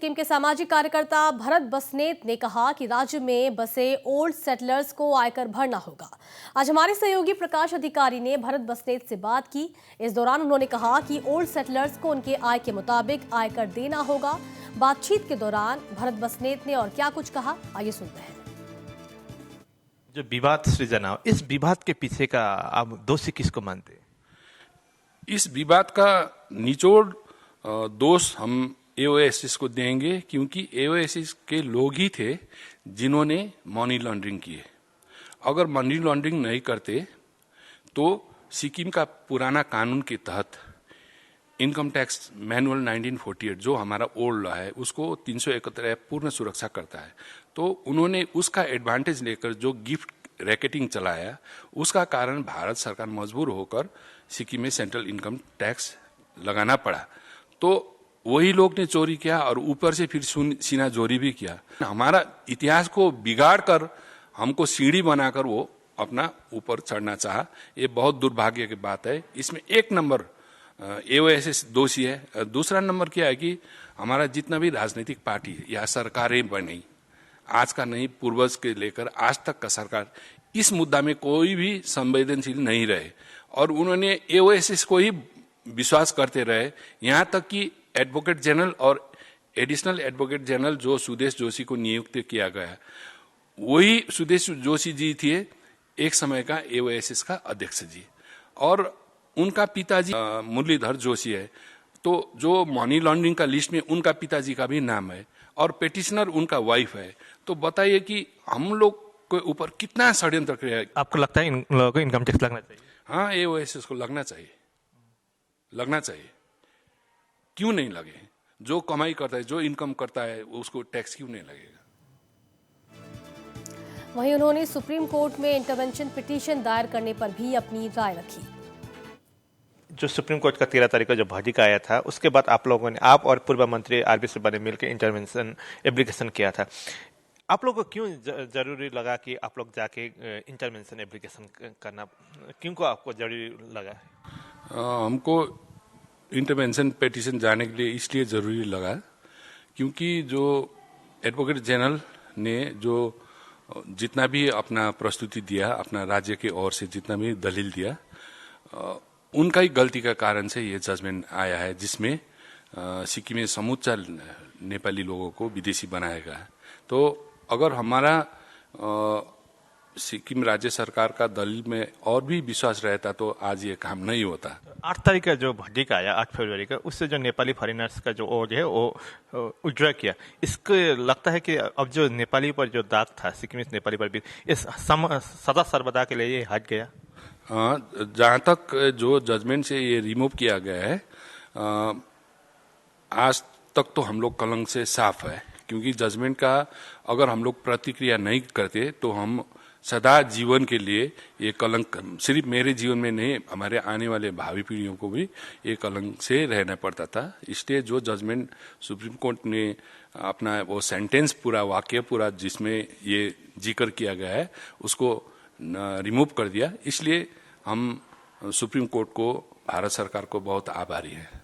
सिक्किम के सामाजिक कार्यकर्ता भरत बस्नेत ने कहा कि राज्य में बसे ओल्ड सेटलर्स को आयकर भरना होगा। आज हमारे सहयोगी प्रकाश अधिकारी ने भरत बस्नेत से बात की। इस दौरान उन्होंने कहा कि ओल्ड सेटलर्स को उनके आय के मुताबिक आयकर देना होगा। बातचीत के दौरान भरत बस्नेत ने और क्या कुछ कहा, आइए सुनते हैं। जो विवाद सृजना, इस विवाद के पीछे का आप दोषी किसको मानते हैं? इस विवाद का निचोड़ दोष हम एओएसएस को देंगे, क्योंकि एओएसएस के लोग ही थे जिन्होंने मनी लॉन्ड्रिंग की है। अगर मनी लॉन्ड्रिंग नहीं करते तो सिक्किम का पुराना कानून के तहत इनकम टैक्स मैनुअल 1948 जो हमारा ओल्ड लॉ है उसको 371 पूर्ण सुरक्षा करता है। तो उन्होंने उसका एडवांटेज लेकर जो गिफ्ट रैकेटिंग चलाया, उसका कारण भारत सरकार मजबूर होकर सिक्किम में सेंट्रल इनकम टैक्स लगाना पड़ा। तो वही लोग ने चोरी किया और ऊपर से फिर सीना चोरी भी किया। हमारा इतिहास को बिगाड़ कर हमको सीढ़ी बनाकर वो अपना ऊपर चढ़ना चाहा। ये बहुत दुर्भाग्य की बात है। इसमें एक नंबर एओएसएस दोषी है। दूसरा नंबर क्या है कि हमारा जितना भी राजनीतिक पार्टी या सरकारें बनी, आज का नहीं पूर्वज के लेकर आज तक का सरकार इस मुद्दा में कोई भी संवेदनशील नहीं रहे और उन्होंने एओएसएस को ही विश्वास करते रहे। यहाँ तक कि एडवोकेट जनरल और एडिशनल एडवोकेट जनरल जो सुदेश जोशी को नियुक्त किया गया, वही सुदेश जोशी जी थे एक समय का एओएसएस का अध्यक्ष जी, और उनका पिताजी मुरलीधर जोशी है। तो जो मनी लॉन्ड्रिंग का लिस्ट में उनका पिताजी का भी नाम है और पेटिशनर उनका वाइफ है। तो बताइए कि हम लोग के ऊपर कितना षड्यंत्र किया। आपको लगता है इन लोगों को इनकम टैक्स लगना चाहिए? हाँ, एओएसएस को लगना चाहिए, लगना चाहिए। क्यों नहीं लगे? जो कमाई करता है, जो इनकम करता है, उसको टैक्स क्यों नहीं लगेगा? वहीं उन्होंने सुप्रीम कोर्ट में इंटरवेंशन पिटीशन दायर करने पर भी अपनी राय रखी। जो सुप्रीम कोर्ट का 13 तारीख का जो वर्डिक्ट आया था, उसके बाद आप लोगों ने, आप और पूर्व मंत्री आरबी सुब्बा ने मिलकर इंटरवेंशन एप्लीकेशन किया था। आप लोगों को क्यों जरूरी लगा कि आप लोग जाके इंटरवेंशन एप्लीकेशन करना, क्यों को आपको जरूरी लगा? हमको इंटरवेंशन पिटीशन जाने के लिए इसलिए जरूरी लगा क्योंकि जो एडवोकेट जनरल ने जो जितना भी अपना प्रस्तुति दिया, अपना राज्य के ओर से जितना भी दलील दिया, उनका ही गलती का कारण से ये जजमेंट आया है, जिसमें सिक्किम में समूचा नेपाली लोगों को विदेशी बनाया गया है। तो अगर हमारा सिक्किम राज्य सरकार का दलील में और भी विश्वास रहता तो आज ये काम नहीं होता। 8 तारीख का जो वर्डिक्ट आया, 8 फरवरी का, उससे जो नेपाली फॉरेनर्स का जो ओर है वो विड्रॉ किया। इसको लगता है कि अब जो नेपाली पर जो दाग था, सिक्किम नेपाली पर भी, इस सदा सर्वदा के लिए ये हट गया। जहाँ तक जो जजमेंट से ये रिमूव किया गया है, आज तक तो हम लोग कलंक से साफ है, क्योंकि जजमेंट का अगर हम लोग प्रतिक्रिया नहीं करते तो हम सदा जीवन के लिए ये कलंक, सिर्फ मेरे जीवन में नहीं, हमारे आने वाले भावी पीढ़ियों को भी ये कलंक से रहना पड़ता था। इसलिए जो जजमेंट सुप्रीम कोर्ट ने अपना वो सेंटेंस पूरा, वाक्य पूरा जिसमें ये जिक्र किया गया है, उसको रिमूव कर दिया। इसलिए हम सुप्रीम कोर्ट को, भारत सरकार को बहुत आभारी हैं।